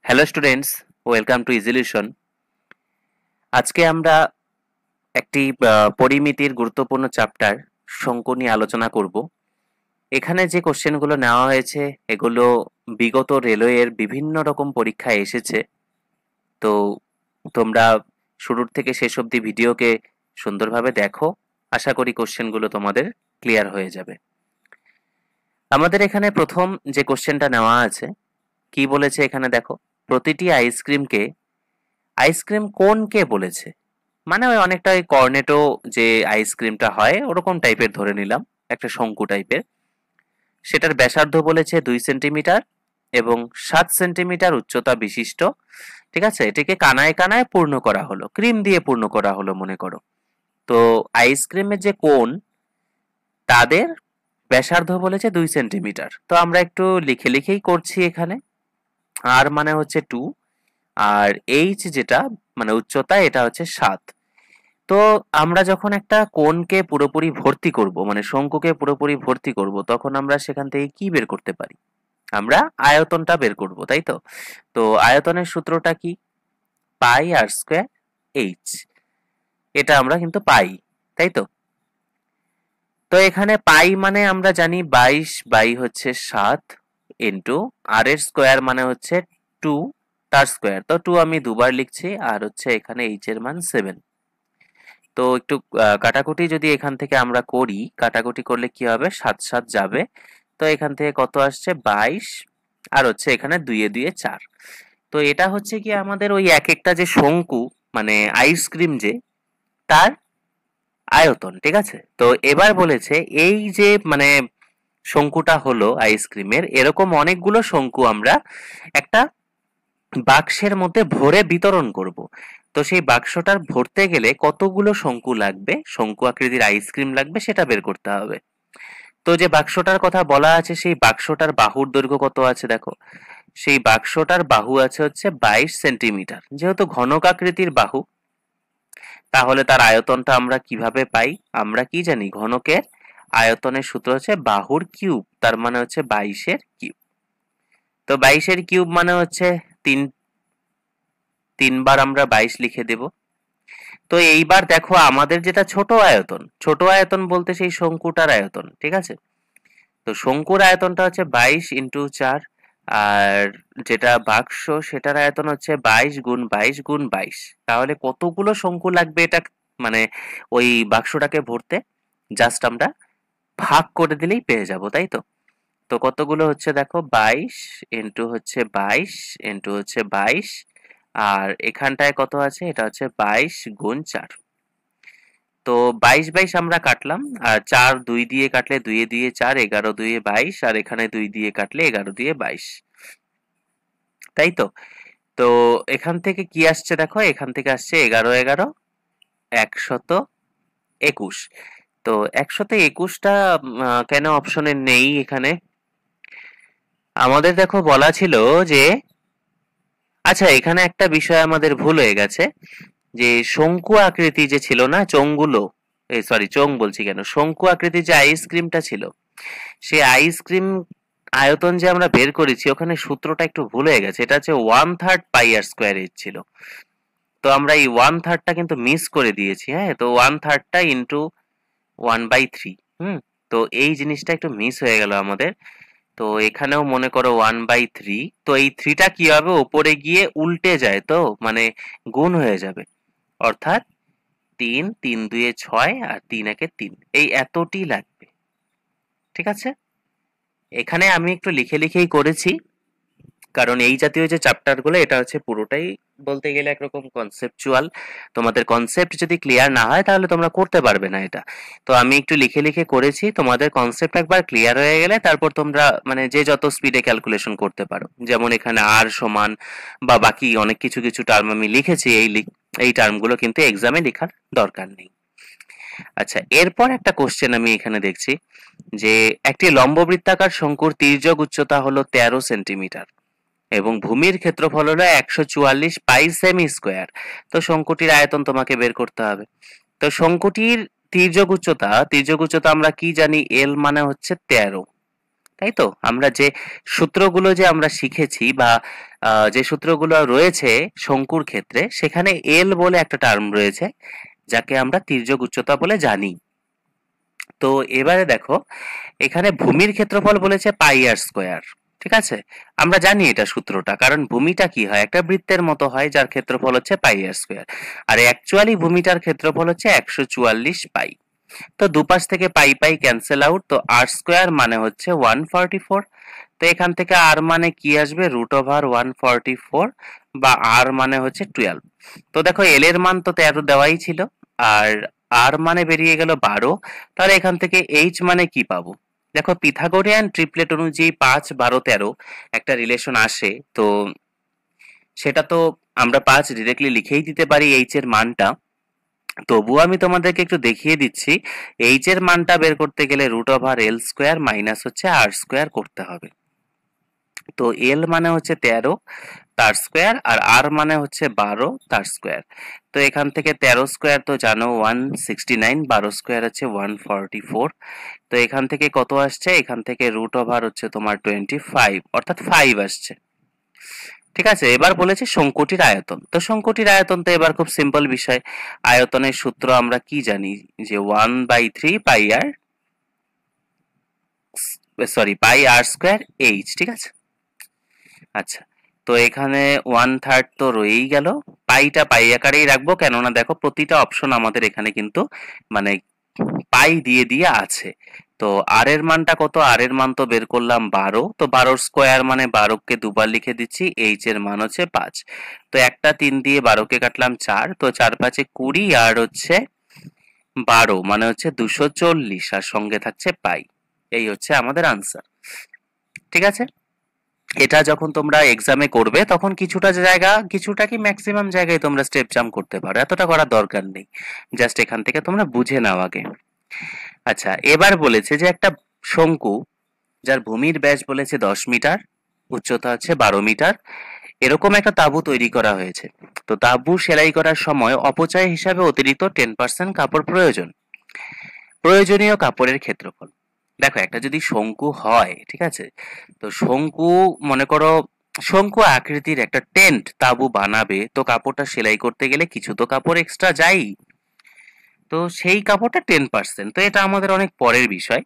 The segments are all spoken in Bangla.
হ্যালো স্টুডেন্টস, ওয়েলকাম টু ইজিলিউশন। আজকে আমরা একটি পরিমিতির গুরুত্বপূর্ণ চ্যাপ্টার শঙ্কু নিয়ে আলোচনা করব। এখানে যে কোশ্চেনগুলো নেওয়া হয়েছে এগুলো বিগত রেলওয়ের বিভিন্ন রকম পরীক্ষায় এসেছে। তো তোমরা শুরুর থেকে শেষ অবধি ভিডিওকে সুন্দরভাবে দেখো। আশা করি কোশ্চেনগুলো তোমাদের ক্লিয়ার হয়ে যাবে। আমাদের এখানে প্রথম যে কোশ্চেনটা নেওয়া আছে, কি বলেছে এখানে দেখো, প্রতিটি আইসক্রিমকে আইসক্রিম কোনকে বলেছে। মানে ওই অনেকটা ওই কর্নেটো যে আইসক্রিমটা হয় ওরকম টাইপের ধরে নিলাম, একটা শঙ্কু টাইপের। সেটার ব্যাসার্ধ বলেছে 2 সেন্টিমিটার এবং 7 সেন্টিমিটার উচ্চতা বিশিষ্ট। ঠিক আছে, এটিকে কানায় কানায় পূর্ণ করা হলো, ক্রিম দিয়ে পূর্ণ করা হলো মনে করো। তো আইসক্রিমের যে কোন, তাদের ব্যাসার্ধ বলেছে 2 সেন্টিমিটার। তো আমরা একটু লিখে লিখেই করছি এখানে। আর মানে হচ্ছে 2, আর এইচ যেটা মানে উচ্চতা, এটা হচ্ছে 7। তো আমরা যখন একটা কোণকে পুরোপুরি ভর্তি করব, মানে শঙ্কুকে পুরোপুরি ভর্তি করব, তখন আমরা সেখান থেকে কি বের করতে পারি? আমরা আয়তনটা বের করব, তাই তো? তো আয়তনের সূত্রটা কি? পাই আর স্কোয়ার এইচ। এটা আমরা কিন্তু পাই, তাই তো? তো এখানে পাই মানে আমরা জানি 22 বাই হচ্ছে 7 ইন্টু আর এর স্কোয়ার মানে হচ্ছে 2, তার স্কোয়ার। তো 2 আমি দুবার লিখছি, আর হচ্ছে এখানে এইচ এর মান 7। তো একটু কাটাকুটি যদি এখান থেকে আমরা করি, কাটাকুটি করলে কি হবে, 7 7 যাবে। তো এখান থেকে কত আসছে, 22, আর হচ্ছে এখানে 2 এ 2 এ 4। তো এটা হচ্ছে কি আমাদের ওই এক একটা যে শঙ্কু, মানে আইসক্রিম যে, তার আয়তন। ঠিক আছে, তো এবার বলেছে এই যে মানে শঙ্কুটা হলো আইসক্রিমের, এরকম অনেকগুলো শঙ্কু আমরা একটা বাক্সের মধ্যে ভরে বিতরণ করব। তো সেই বাক্সটার ভরতে গেলে কতগুলো শঙ্কু লাগবে, শঙ্কু আকৃতির আইসক্রিম লাগবে, সেটা বের করতে হবে। তো যে বাক্সটার কথা বলা আছে, সেই বাক্সটার বাহুর দৈর্ঘ্য কত আছে দেখো। সেই বাক্সটার বাহু আছে হচ্ছে 22 সেন্টিমিটার। যেহেতু ঘনক আকৃতির বাহু, তাহলে তার আয়তনটা আমরা কিভাবে পাই? আমরা কি জানি, ঘনকের আয়তনের সূত্র হচ্ছে বাহুর কিউব, তার মানে হচ্ছে 22-এর কিউব। তো 22-এর কিউব মানে হচ্ছে 3, 3 বার আমরা 22 লিখে দেব। তো এইবার দেখো আমাদের যেটা ছোট আয়তন, ছোট আয়তন বলতে সেই শঙ্কুটার আয়তন। ঠিক আছে, তো শঙ্কুর আয়তনটা হচ্ছে 22 × 4, আর যেটা বাক্স সেটার আয়তন হচ্ছে 22 × 22 × 22। তাহলে কতগুলো শঙ্কু লাগবে এটা, মানে ওই বাক্সটাকে ভরতে? জাস্ট আমরা ভাগ করে দিলেই পেয়ে যাব, তাই তো? তো কতগুলো হচ্ছে দেখো, 22 ইন্টু হচ্ছে 22 ইন্টু হচ্ছে 22, আর এখানটায় কত আছে, এটা হচ্ছে 22 × 4। তো 22 22 আমরা কাটলাম, আর 4 2 দিয়ে কাটলে 2 এ 2 এ 4, 11 2 এ 22, আর এখানে 2 দিয়ে কাটলে 11 2 এ 22, তাই তো? তো এখান থেকে কি আসছে দেখো, এখান থেকে আসছে 11 11 121। তো 121টা কেন অপশনে নেই এখানে? আমাদের দেখো বলা ছিল যে, আচ্ছা এখানে একটা বিষয় আমাদের ভুল হয়ে গেছে, যে শঙ্কু আকৃতি যে ছিল না, চোঙগুলো, এই সরি চোঙ বলছি কেন, শঙ্কু আকৃতির যে আইসক্রিমটা ছিল, সেই আইসক্রিম আয়তন যে আমরা বের করেছি, ওখানে সূত্রটা একটু ভুল হয়ে গেছে। এটা হচ্ছে 1/3 পাই আর স্কোয়ার এইচ ছিল। তো আমরা এই 1/3টা কিন্তু মিস করে দিয়েছি। হ্যাঁ, তো 1/3টা ইন্টু 1/3। তো এই জিনিসটা একটু মিস হয়ে গেল আমাদের। তো এখানেও মনে করো 1/3। তো এই 3টা কি হবে, ওপরে গিয়ে উল্টে যায়, তো মানে গুণ হয়ে যাবে। অর্থাৎ 3 3 2 এ 6, আর 3 1 এ 3, এই এতটি লাগবে। ঠিক আছে, এখানে আমি একটু লিখে লিখেই করেছি, কারণ এই জাতীয় যে চ্যাপ্টারগুলো, এটা হচ্ছে পুরোটাই বলতে গেলে একরকম কনসেপচুয়াল। তোমাদের কনসেপ্ট যদি ক্লিয়ার না হয় তাহলে তোমরা করতে পারবে না এটা। তো আমি একটু লিখে লিখে করেছি, তোমাদের কনসেপ্ট একবার ক্লিয়ার হয়ে গেলে তারপর তোমরা মানে যে যত স্পিডে ক্যালকুলেশন করতে পারো। যেমন এখানে আর সমান বা বাকি অনেক কিছু কিছু টার্ম আমি লিখেছি, এই টার্মগুলো কিন্তু এক্সামে লেখার দরকার নেই। আচ্ছা, এরপর একটা কোশ্চেন আমি এখানে দেখছি, যে একটি লম্ববৃত্তাকার শঙ্কুর তির্যক উচ্চতা হলো 13 সেন্টিমিটার এবং ভূমির ক্ষেত্রফল হলো 144 পাই সেমি স্কোয়ার। তো শঙ্কুটির আয়তন তোমাকে বের করতে হবে। তো শঙ্কুটির তির্যক উচ্চতা আমরা কি জানি, এল মানে হচ্ছে 13, তাই তো? আমরা যে সূত্রগুলো যে আমরা শিখেছি বা যে সূত্রগুলো রয়েছে শঙ্কুর ক্ষেত্রে, সেখানে এল বলে একটা টার্ম রয়েছে যাকে আমরা তির্যক উচ্চতা বলে জানি। তো এবারে দেখো, এখানে ভূমির ক্ষেত্রফল বলেছে পাই আর স্কোয়ার। ঠিক আছে, আমরা জানি এটা সূত্রটা, কারণ ভূমিটা কি হয়, একটা বৃত্তের মতো হয় যার ক্ষেত্রফল হচ্ছে পাই আর স্কোয়ার। আর অ্যাকচুয়ালি ভূমিটার ক্ষেত্রফল হচ্ছে 144 পাই। তো দুপাশ থেকে পাই পাই ক্যান্সেল আউট, তো আর স্কোয়ার মানে হচ্ছে 144। তো এখান থেকে আর মানে কি আসবে, √144, বা আর মানে হচ্ছে 12। তো দেখো এল এর মান তো 13 দেওয়াই ছিল, আর আর মানে বেরিয়ে গেল 12। তাহলে এখান থেকে এইচ মানে কি পাবো? দেখো পিথাগোরিয়ান ট্রিপলেট অনুযায়ী 5, 12, 13 একটা রিলেশন আসে, তো সেটা তো আমরা 5 ডিরেক্টলি লিখেই দিতে পারি এইচ এর মানটা। তবুও আমি তোমাদেরকে একটু দেখিয়ে দিচ্ছি, এইচ এর মানটা বের করতে গেলে √L স্কোয়ার মাইনাস হচ্ছে আর স্কোয়ার করতে হবে। তো এল মানে হচ্ছে 13 তার স্কোয়ার, আর আর মানে হচ্ছে 12 তার স্কোয়ার। তো এখান থেকে 13 স্কোয়ার তো জানো 169, 12 স্কোয়ার হচ্ছে 144। তো এখান থেকে কত আসছে, এখান থেকে √ হচ্ছে তোমার 25, অর্থাৎ 5 আসছে। ঠিক আছে, এবার বলেছে শঙ্কুটির আয়তন। তো শঙ্কুটির আয়তন তো এবার খুব সিম্পল বিষয়। আয়তনের সূত্র আমরা কি জানি, যে 1/3 পাই আর, সরি, পাই আর স্কোয়ার এইচ। ঠিক আছে, আচ্ছা, তো এখানে 1/3 তো রয়েই গেল। পাইটা পাই আকারেই রাখবো, কেননা দেখো প্রতিটা অপশন আমাদের এখানে কিন্তু মানে পাই দিয়ে দিয়ে আছে। তো আর এর মানটা কত, আর এর মান তো বের করলাম 12। তো 12 স্কোয়ার মানে 12কে দুবার লিখে দিচ্ছি, এইচ এর মান হচ্ছে 5। তো একটা 3 দিয়ে 12কে কাটলাম 4, তো 4 5 20, আর হচ্ছে 12 মানে হচ্ছে 240, আর সঙ্গে থাকছে পাই। এই হচ্ছে আমাদের আনসার। ঠিক আছে, এটা যখন তোমরা এক্সামে করবে তখন কিছুটা জায়গা, কিছুটা কি ম্যাক্সিমাম জায়গায় তোমরা স্টেপ জাম্প করতে পারো, এতটা করার দরকার নেই। জাস্ট এখান থেকে তোমরা বুঝে নাও আগে। আচ্ছা, এবার বলেছে যে একটা শঙ্কু যার ভূমির ব্যাস বলেছে 10 মিটার, উচ্চতা হচ্ছে 12 মিটার, এরকম একটা তাঁবু তৈরি করা হয়েছে। তো তাঁবু সেলাই করার সময় অপচয় হিসাবে অতিরিক্ত 10% কাপড় প্রয়োজন। প্রয়োজনীয় কাপড়ের ক্ষেত্রফল। দেখো একটা যদি শঙ্কু হয়, ঠিক আছে, তো শঙ্কু, মনে করো শঙ্কু আকৃতির একটা টেন্ট তাঁবু বানাবে, তো কাপড়টা সেলাই করতে গেলে কিছু তো কাপড় এক্সট্রা যাই। তো সেই কাপড়টা 10%, তো এটা আমাদের অনেক পরের বিষয়।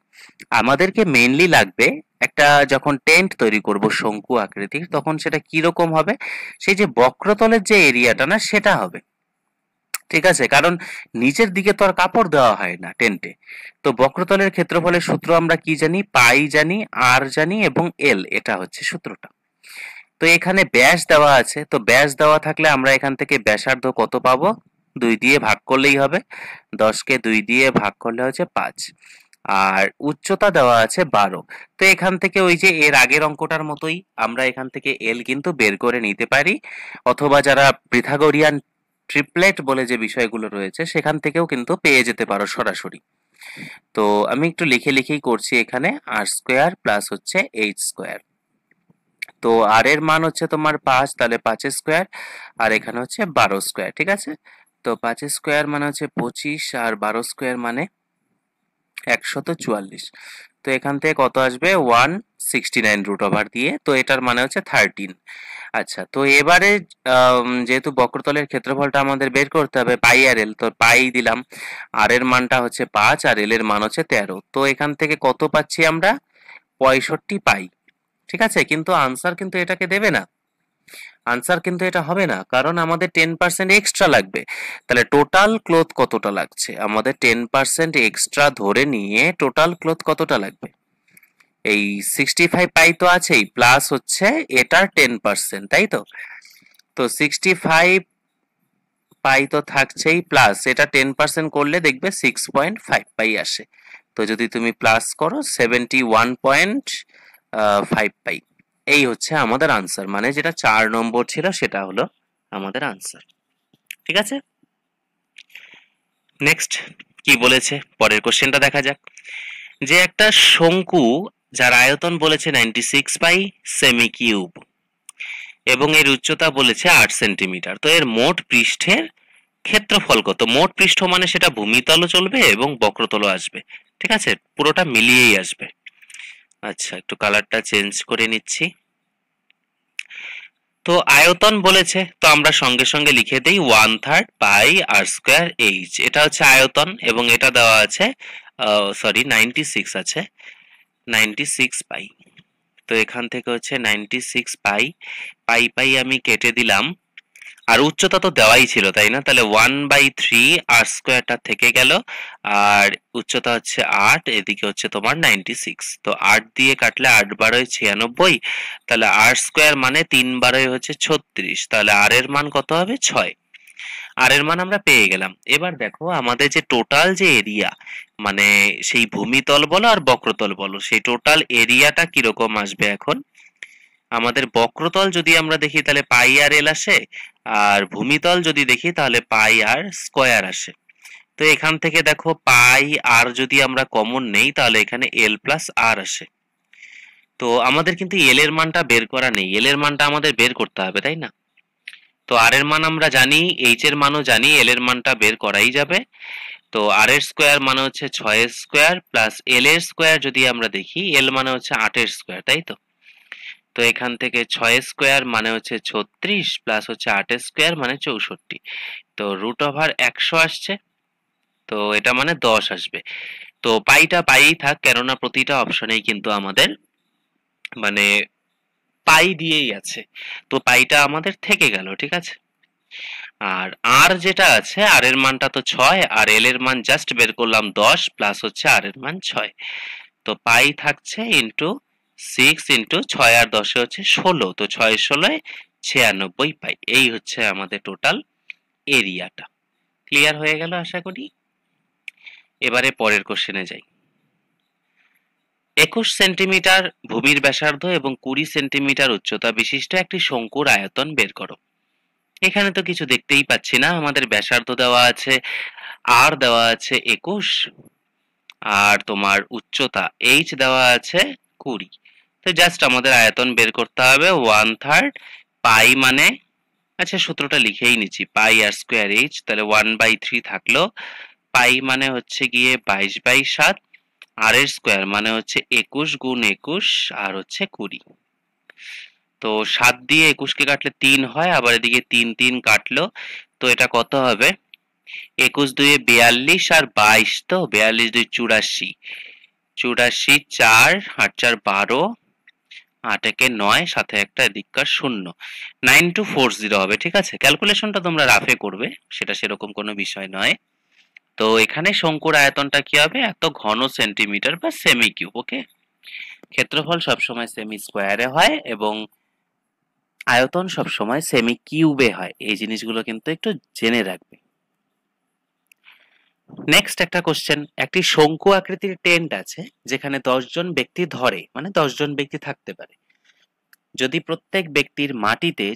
আমাদেরকে মেইনলি লাগবে একটা, যখন টেন্ট তৈরি করব শঙ্কু আকৃতির, তখন সেটা কি রকম হবে, সেই যে বক্রতলের যে এরিয়াটা না সেটা হবে। ঠিক আছে, কারণ নিচের দিকে তো আর কাপড় দেওয়া হয় না টেন্টে। তো বক্রতলের ক্ষেত্রফলের সূত্র আমরা কি জানি, পাই জানি, আর জানি, এবং এল, এটা হচ্ছে সূত্রটা। তো এখানে ব্যাস দেওয়া আছে, তো ব্যাস দেওয়া থাকলে আমরা এখান থেকে ব্যাসার্ধ কত পাবো, 2 দিয়ে ভাগ করলেই হবে। 10কে 2 দিয়ে ভাগ করলে হচ্ছে 5। আর উচ্চতা দেওয়া আছে 12। তো এখান থেকে ওই যে এর আগের অঙ্কটার মতোই আমরা এখান থেকে এল কিন্তু বের করে নিতে পারি, অথবা যারা পিথাগোরিয়ান ট্রিপলেট বলে যে বিষয়গুলো রয়েছে সেখান থেকেও কিন্তু পেয়ে যেতে পারো সরাসরি। তো আমি একটু লিখে লিখেই করছি, এখানে আর স্কোয়ার প্লাস হচ্ছে এইচ স্কোয়ার। তো আর এর মান হচ্ছে তোমার 5, তাহলে 5 স্কোয়ার, আর এখানে হচ্ছে 12 স্কোয়ার। ঠিক আছে, তো 5 স্কোয়ার মানে হচ্ছে 25, আর 12 স্কোয়ার মানে 144। তো এখান থেকে কত আসবে, 169 √ দিয়ে, তো এটার মানে হচ্ছে 13। আচ্ছা, তো এবারে যেহেতু বক্রতলের ক্ষেত্রফলটা আমাদের বের করতে হবে পাই আর এল, তো পাই দিলাম, আর এর মানটা হচ্ছে 5, আর এল এর মান হচ্ছে 13। তো এখান থেকে কত পাচ্ছি আমরা, 65 পাই। ঠিক আছে, কিন্তু আনসার কিন্তু এটাকে দেবে না, আনসার কিন্তু এটা হবে না, কারণ আমাদের 10% এক্সট্রা লাগবে। তাহলে টোটাল ক্লথ কতটা লাগছে, আমাদের 10% এক্সট্রা ধরে নিয়ে টোটাল ক্লথ কতটা লাগবে, এই 65 পাই তো আছেই, প্লাস হচ্ছে এটার 10%, তাই তো। তো 65 পাই তো থাকছেই, প্লাস এটা 10% করলে দেখবে 6.5 পাই আসে। তো যদি তুমি প্লাস করো 71.5 পাই। এই হচ্ছে আমাদের আনসার, মানে যেটা 4 নম্বর ছিল সেটা হলো আমাদের আনসার। ঠিক আছে, নেক্সট কি বলেছে, পরের কোশ্চেনটা দেখা যাক। যে একটা শঙ্কু যার আয়তন বলেছে 96 পাই সেমি কিউব, এবং এর উচ্চতা বলেছে 8 সেন্টিমিটার, তো এর মোট পৃষ্ঠের ক্ষেত্রফল কত? মোট পৃষ্ঠ মানে সেটা ভূমিতলও চলবে এবং বক্রতলও আসবে। ঠিক আছে, পুরোটা মিলিয়েই আসবে। আচ্ছা, একটু কালারটা চেঞ্জ করে নিচ্ছি। তো আয়তন বলেছে, তো আমরা সঙ্গে সঙ্গে লিখে দেই 1/3 পাই আর স্কোয়ার এইচ। এটা হচ্ছে আয়তন এবং এটা দেওয়া আছে, সরি 96 আছে, 96 পাই। তো এখান থেকে হচ্ছে 96 পাই, পাই পাই আমি কেটে দিলাম। আর উচ্চতা তো দেওয়াই ছিল তাই না, তাহলে 1/3 আর স্কোয়ারটা থেকে গেল, আর উচ্চতা হচ্ছে 8, এদিকে হচ্ছে তোমার 96। তো 8 দিয়ে কাটলে 8 বারোয় 96, তাহলে আর স্কোয়ার মানে 3 বারোয় হচ্ছে 36, তাহলে আর এর মান কত হবে 6। আর এর মান আমরা পেয়ে গেলাম। এবার দেখো আমাদের যে টোটাল যে এরিয়া, মানে সেই ভূমিতল বলো আর বক্রতল বলো, সেই টোটাল এরিয়াটা কিরকম আসবে এখন। আমাদের বক্রতল যদি আমরা দেখি তাহলে পাই আর এল আসে, আর ভূমিতল যদি দেখি তাহলে পাই আর স্কয়ার আসে। তো এখান থেকে দেখো পাই আর যদি আমরা কমন নেই তাহলে এখানে এল প্লাস আর আসে। তো আমাদের কিন্তু এল এর মানটা বের করা নেই, এল এর মানটা আমাদের বের করতে হবে তাই না। তো আর এর মান আমরা জানি, এইচ এর মানও জানি, এল এর মানটা বের করাই যাবে। তো আর এর স্কোয়ার মানে হচ্ছে 6 এর স্কোয়ার প্লাস এল এর স্কোয়ার যদি আমরা দেখি, এল মানে হচ্ছে 8 এর স্কোয়ার, তাই তো। তো এখান থেকে 6 স্কোয়ার মানে হচ্ছে 36 প্লাস হচ্ছে 8 স্কোয়ার মানে 64। তো রুট ওভার 100 আসছে, তো এটা মানে 10 আসবে। তো পাইটা পাই থাক, কেননা প্রতিটা অপশনেই কিন্তু আমাদের মানে পাই দিয়েই আছে, তো পাইটা আমাদের থেকে গেল, ঠিক আছে। আর আর যেটা আছে, আর এর মানটা তো 6, আর এল এর মান জাস্ট বের করলাম 10 প্লাস হচ্ছে আর এর মান 6। তো পাই থাকছে ইন্টু 6 ইন্টু 6 আর 10 হচ্ছে 16, তো 6 16 96 পাই। এই হচ্ছে আমাদের টোটাল এরিয়াটা। ক্লিয়ার হয়ে গেল আশা করি। এবারে পরের কোশ্চেনে যাই। 21 সেন্টিমিটার ভূমির ব্যাসার্ধ এবং 20 সেন্টিমিটার উচ্চতা বিশিষ্ট একটি শঙ্কুর আয়তন বের করো। এখানে তো কিছু দেখতেই পাচ্ছি না, আমাদের ব্যাসার্ধ দেওয়া আছে, আর দেওয়া আছে 21, আর তোমার উচ্চতা এইচ দেওয়া আছে 20। তো জাস্ট আমাদের আয়তন বের করতে হবে 1/3 পাই মানে, আচ্ছা সূত্রটা লিখেই নিচ্ছি, পাই আর স্কোয়ার এইচ, তাহলে 1/3 থাকলো, পাই মানে হচ্ছে গিয়ে 22/7, আর এর স্কোয়ার মানে হচ্ছে 21 গুণ 21 আর হচ্ছে 20। তো 7 দিয়ে 21 কে কাটলে 3 হয়, আবার এদিকে 3 3 কাটলো, তো এটা কত হবে, 21 দুয়ে 42 আর 22, তো 42 দুই 84, 84 4 8 4 12, 8 একে 9, সাথে একটা এদিককার 0, 9240 হবে, ঠিক আছে। ক্যালকুলেশনটা তোমরা রাফে করবে, সেটা সেরকম কোনো বিষয় নয়। তো এখানে শঙ্কুর আয়তনটা কি হবে, এত ঘন সেন্টিমিটার বা সেমি কিউব। ওকে, ক্ষেত্রফল সবসময় সেমি স্কোয়ারে হয় এবং আয়তন সবসময় সেমি কিউবে হয়, এই জিনিসগুলো কিন্তু একটু জেনে রাখবে। নেক্সট একটা কোশ্চেন, একটি শঙ্কু আকৃতির টেন্ট আছে যেখানে 10 জন ব্যক্তি ধরে, মানে 10 জন ব্যক্তি থাকতে পারে। যদি প্রত্যেক ব্যক্তির মাটিতে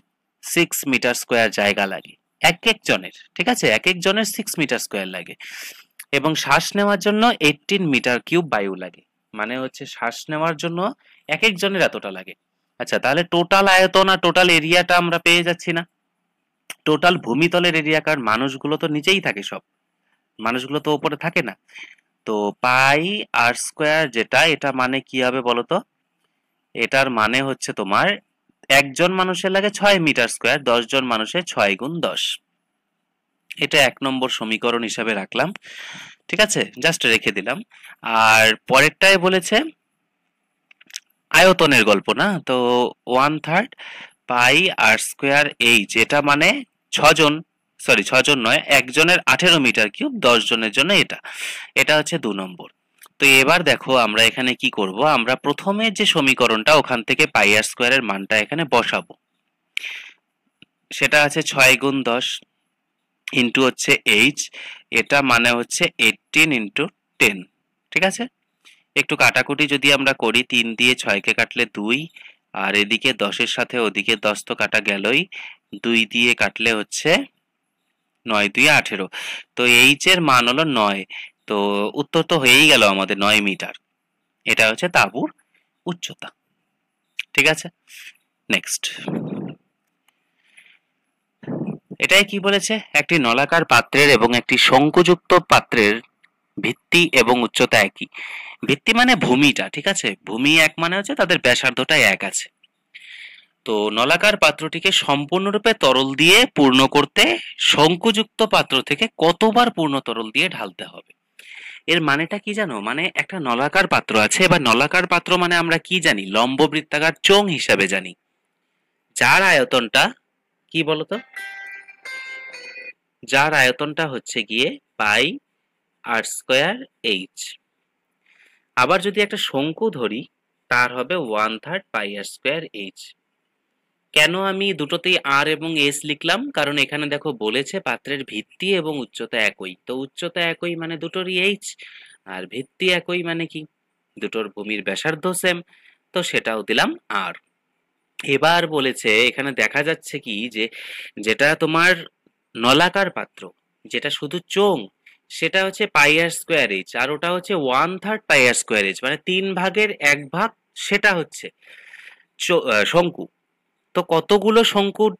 6 মিটার স্কোয়ার জায়গা লাগে, এক একজনের, ঠিক আছে, এক একজনের 6 মিটার স্কোয়ার লাগে, এবং শ্বাস নেওয়ার জন্য 18 মিটার কিউব বায়ু লাগে, মানে হচ্ছে শ্বাস নেওয়ার জন্য এক একজনের এতটা লাগে। আচ্ছা, তাহলে টোটাল আয়তন আর টোটাল এরিয়াটা আমরা পেয়ে যাচ্ছি না। টোটাল ভূমিতলের এরিয়া, কারণ মানুষগুলো তো নিচেই থাকে, সব মানুষগুলো তো উপরে থাকে না। তো পাই আর স্কোয়ার যেটা, এটা মানে কি হবে বলতো, এটার মানে হচ্ছে তোমার একজন মানুষের লাগে 6 মিটার স্কোয়ার, 10 জন মানুষের 6 গুণ 10। এটা 1 নম্বর সমীকরণ হিসাবে রাখলাম, ঠিক আছে, জাস্ট রেখে দিলাম। আর পরেরটায় বলেছে আয়তনের গল্প না, তো 1/3 পাই আর স্কোয়ার এইচ, এটা মানে 6 জন, সরি 6 জন নয়, একজনের 18 মিটার কিউব, 10 জনের জন্য এটা, এটা হচ্ছে 2 নম্বর। তো এবার দেখো আমরা এখানে কি করব, আমরা প্রথমে যে সমীকরণটা ওখান থেকে পাই আর স্কোয়ারের মানটা এখানে বসাবো। সেটা আছে 6 গুণ 10 ইন্টু হচ্ছে এইচ, এটা মানে হচ্ছে 18 ইন্টু 10, ঠিক আছে। একটু কাটাকুটি যদি আমরা করি, 3 দিয়ে 6 কে কাটলে 2, আর এদিকে 10 এর সাথে ওদিকে 10 তো কাটা গেলই, 2 দিয়ে কাটলে হচ্ছে 9 2 18, তো এইচ এর মান হলো 9। তো উত্তর তো হয়েই গেল আমাদের 9 মিটার। এটা হচ্ছে তাঁবুর উচ্চতা, ঠিক আছে। নেক্সট, এটাই কি বলেছে, একটি নলাকার পাত্রের এবং একটি শঙ্কুযুক্ত পাত্রের ভিত্তি এবং উচ্চতা একই। ভিত্তি মানে ভূমিটা, ঠিক আছে, ভূমি এক মানে হচ্ছে তাদের ব্যাসার্ধটা এক আছে। তো নলাকার পাত্রটিকে সম্পূর্ণরূপে তরল দিয়ে পূর্ণ করতে শঙ্কুযুক্ত পাত্র থেকে কতবার পূর্ণ তরল দিয়ে ঢালতে হবে? এর মানেটা কি জানো? মানে একটা নলাকার পাত্র আছে, এবার নলাকার পাত্র মানে আমরা কি জানি? লম্ব বৃত্তাকার চোঙ হিসাবে জানি, যার আয়তনটা কি বলতো? যার আয়তনটা হচ্ছে গিয়ে পাই আর স্কোয়ার এইচ। আবার যদি একটা শঙ্কু ধরি, তার হবে 1/3 পাই আর স্কোয়ার এইচ। কেন আমি দুটোতেই আর এবং এস লিখলাম? কারণ এখানে দেখো বলেছে পাত্রের ভিত্তি এবং উচ্চতা একই, তো উচ্চতা একই মানে দুটোরই এইচ, আর ভিত্তি একই মানে কি দুটোর ভূমির ব্যাসার্ধ সেম, তো সেটাও দিলাম আর। এবার বলেছে এখানে দেখা যাচ্ছে কি যে যেটা তোমার নলাকার পাত্র, যেটা শুধু চোঙ, সেটা হচ্ছে পাই আর স্কোয়ার এইচ, আর ওটা হচ্ছে 1/3 পাই আর স্কোয়ার এইচ, মানে 3/1 সেটা হচ্ছে শঙ্কু। তো কতগুলো শঙ্কুর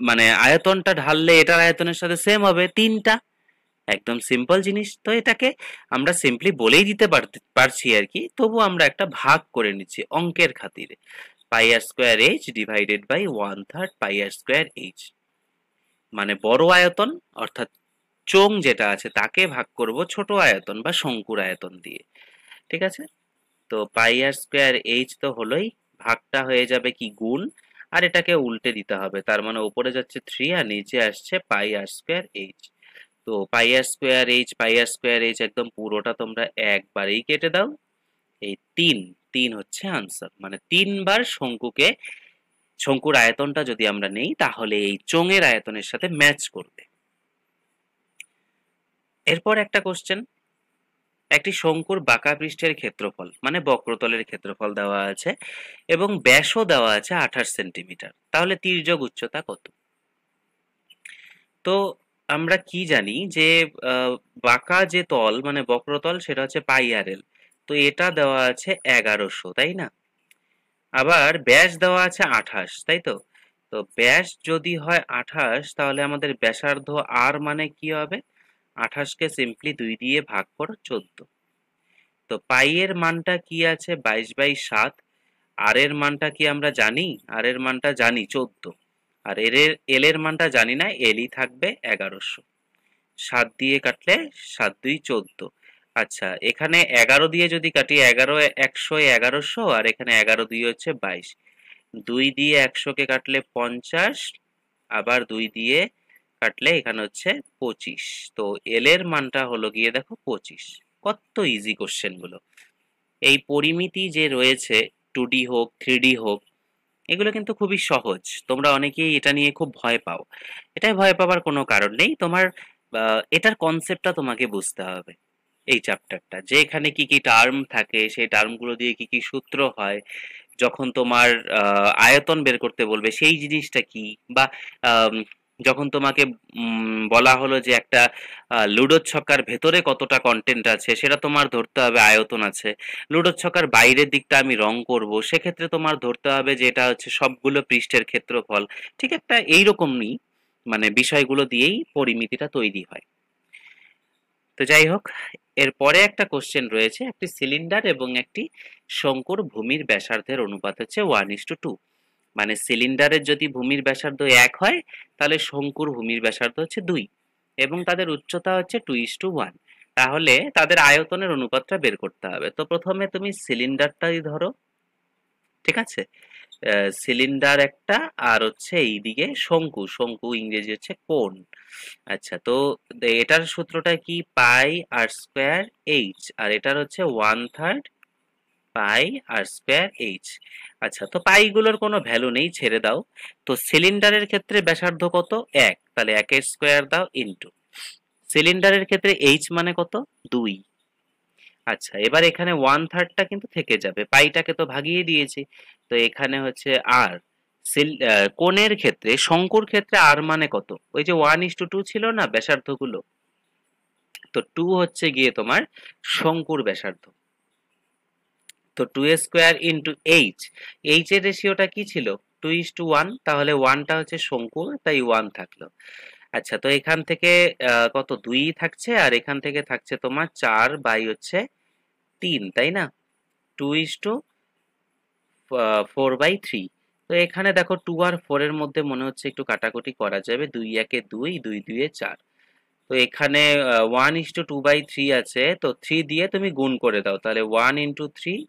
মানে আয়তনটা ঢাললে এটার আয়তনের সাথে সেম হবে? 3টা। একদম সিম্পল জিনিস, তো এটাকে আমরা সিম্পলি বলেই দিতে পারছি আর কি, তবু আমরা একটা ভাগ করে নিচ্ছি অঙ্কের খাতিরে। Pi r square h divided by 1/3 pi r square h, মানে বড় আয়তন অর্থাৎ চোঙ যেটা আছে তাকে ভাগ করব ছোট আয়তন বা শঙ্কুর আয়তন দিয়ে। ঠিক আছে, তো পাই আর স্কোয়ার এইচ তো হলোই, ভাগটা হয়ে যাবে কি গুণ, আর এটাকে উল্টে দিতে হবে, তার মানে উপরে যাচ্ছে 3 আর নিচে আসছে পাই আর স্কোয়ার এইচ। তো পাই আর স্কোয়ার এইচ, পাই আর স্কোয়ার এইচ একদম পুরোটা তোমরা একবারেই কেটে দাও। এই 3, 3 হচ্ছে আনসার, মানে 3বার শঙ্কুর আয়তনটা যদি আমরা নেই তাহলে এই চোঙের আয়তনের সাথে ম্যাচ করবে। এরপর একটা কোশ্চেন, একটি শঙ্কুর বাঁকা পৃষ্ঠের ক্ষেত্রফল মানে বক্রতলের ক্ষেত্রফল দেওয়া আছে এবং ব্যাসও দেওয়া আছে 28 সেন্টিমিটার, তাহলে তির্যক উচ্চতা কত? তো আমরা কি জানি যে বাঁকা যে তল মানে বক্রতল সেটা হচ্ছে পাই আর এল, তো এটা দেওয়া আছে 1100, তাই না? আবার ব্যাস দেওয়া আছে 28, তাই তো? তো ব্যাস যদি হয় 28 তাহলে আমাদের ব্যাসার্ধ আর মানে কি হবে? 28কে সিম্পলি 2 দিয়ে ভাগ করো 14। তো পাই এর মানটা কি আছে? 22/7। আর এর মানটা কি আমরা জানি? আর এর মানটা জানি 14, আর এল এর মানটা জানি না, এলই থাকবে 1100। 7 দিয়ে কাটলে 7 2 14। আচ্ছা, এখানে 11 দিয়ে যদি কাটি, 11 100 1100, আর এখানে 11 দিয়ে হচ্ছে 22। 2 দিয়ে 100কে কাটলে 50, আবার 2 দিয়ে কাটলে এখানে হচ্ছে 25। তো এল এর মানটা হলো গিয়ে দেখো 25। কত ইজি কোশ্চেন গুলো! এই পরিমিতি যে রয়েছে 2D হোক 3D হোক, এগুলো কিন্তু খুবই সহজ। তোমরা অনেকেই এটা নিয়ে খুব ভয় পাও, এটাই ভয় পাওয়ার কোনো কারণ নেই। তোমার এটার কনসেপ্টটা তোমাকে বুঝতে হবে, এই চ্যাপ্টারটা যে এখানে কি কি টার্ম থাকে, সেই টার্মগুলো দিয়ে কি কি সূত্র হয়, যখন তোমার আয়তন বের করতে বলবে সেই জিনিসটা কি, বা আম, যখন তোমাকে বলা হলো যে একটা লুডোর ছক্কার ভেতরে কতটা কন্টেন্ট আছে সেটা তোমার ধরতে হবে আয়তন আছে, লুডোর ছক্কার বাইরের দিকটা আমি রং করব সেক্ষেত্রে তোমার ধরতে হবে যে এটা হচ্ছে সবগুলো পৃষ্ঠের ক্ষেত্রফল। ঠিক একটা এইরকমই মানে বিষয়গুলো দিয়েই পরিমিতিটা তৈরি হয়। তো যাই হোক, এরপরে একটা কোশ্চেন রয়েছে, একটি সিলিন্ডার এবং একটি শঙ্কুর ভূমির ব্যাসার্ধের অনুপাত হচ্ছে 1:2, মানে সিলিন্ডারের যদি ভূমির ব্যাসার্ধ 1 হয় তাহলে শঙ্কুর ভূমির ব্যাসার্ধ হচ্ছে 2, এবং তাদের উচ্চতা হচ্ছে 2:1, তাহলে তাদের আয়তনের অনুপাতটা বের করতে হবে। তো প্রথমে তুমি সিলিন্ডারটাই ধরো, ঠিক আছে? সিলিন্ডার একটা, আর হচ্ছে এইদিকে শঙ্কু, শঙ্কু ইংরেজি হচ্ছে কোণ। আচ্ছা, তো এটার সূত্রটা কি? পাই আর স্কোয়ার এইচ, আর এটার হচ্ছে 1/3 পাই আর স্কোয়ার এইচ। আচ্ছা, তো পাই গুলোর কোনো ভ্যালু নেই, ছেড়ে দাও। তো সিলিন্ডারের ক্ষেত্রে ব্যাসার্ধ কত? 1, তাহলে 1 স্কোয়ার দাও ইন্টু সিলিন্ডারের ক্ষেত্রে এইচ মানে কত? 2। আচ্ছা, এবার এখানে 1/3টা কিন্তু থেকে যাবে, পাইটাকে তো ভাগিয়ে দিয়েছি, তো এখানে হচ্ছে আর। কোণের ক্ষেত্রে শঙ্কুর ক্ষেত্রে আর মানে কত? ওই যে 1:2 ছিল না ব্যাসার্ধ গুলো, তো 2 হচ্ছে গিয়ে তোমার শঙ্কুর ব্যাসার্ধ। তো 2 স্কোয়ার ইন্টু এইচ, এইচ এর রেশিওটা কি ছিল? 2:1, তাহলে 1টা হচ্ছে শঙ্কুর, তাই 1 থাকলো। আচ্ছা, তো এখান থেকে কত 2 থাকছে, আর এখান থেকে থাকছে তোমার 4 বাই হচ্ছে 3, তাই না? 2:4/3, তো এখানে দেখো 2 আর 4 এর মধ্যে মনে হচ্ছে একটু কাটাকুটি করা যাবে। 2 একে 2, 2 2 এ 4। তো এখানে 1:2/3 আছে, তো 3 দিয়ে তুমি গুণ করে দাও, তাহলে 1 ইন্টু 3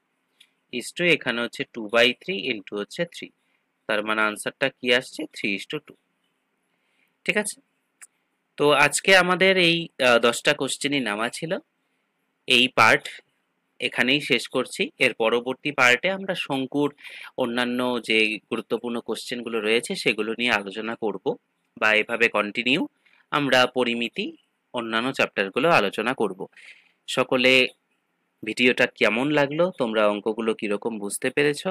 ইস্টু এখানে হচ্ছে 2/3 ইন্টু হচ্ছে 3, তার মানে আনসারটা কি আসছে 3:2। ঠিক আছে, তো আজকে আমাদের এই 10টা কোশ্চেনই নেওয়া ছিল। এই পার্ট এখানেই শেষ করছি। এর পরবর্তী পার্টে আমরা শঙ্কুর অন্যান্য যে গুরুত্বপূর্ণ কোশ্চেনগুলো রয়েছে সেগুলো নিয়ে আলোচনা করব, বা এভাবে কন্টিনিউ আমরা পরিমিতি অন্যান্য চ্যাপ্টারগুলো আলোচনা করব। সকলে ভিডিওটা কেমন লাগলো, তোমরা অঙ্কগুলো কিরকম বুঝতে পেরেছো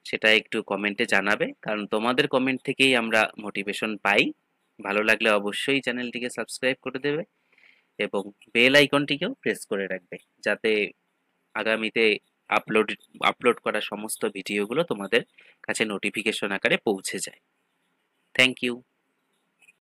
সেটা একটু কমেন্টে জানাবে, কারণ তোমাদের কমেন্ট থেকেই আমরা মোটিভেশন পাই। ভালো লাগলে অবশ্যই চ্যানেলটিকে সাবস্ক্রাইব করে দেবে এবং বেল আইকনটিকেও প্রেস করে রাখবে, যাতে আগামীতে আপলোড আপলোড করা সমস্ত ভিডিওগুলো তোমাদের কাছে নোটিফিকেশন আকারে পৌঁছে যায়। Thank you.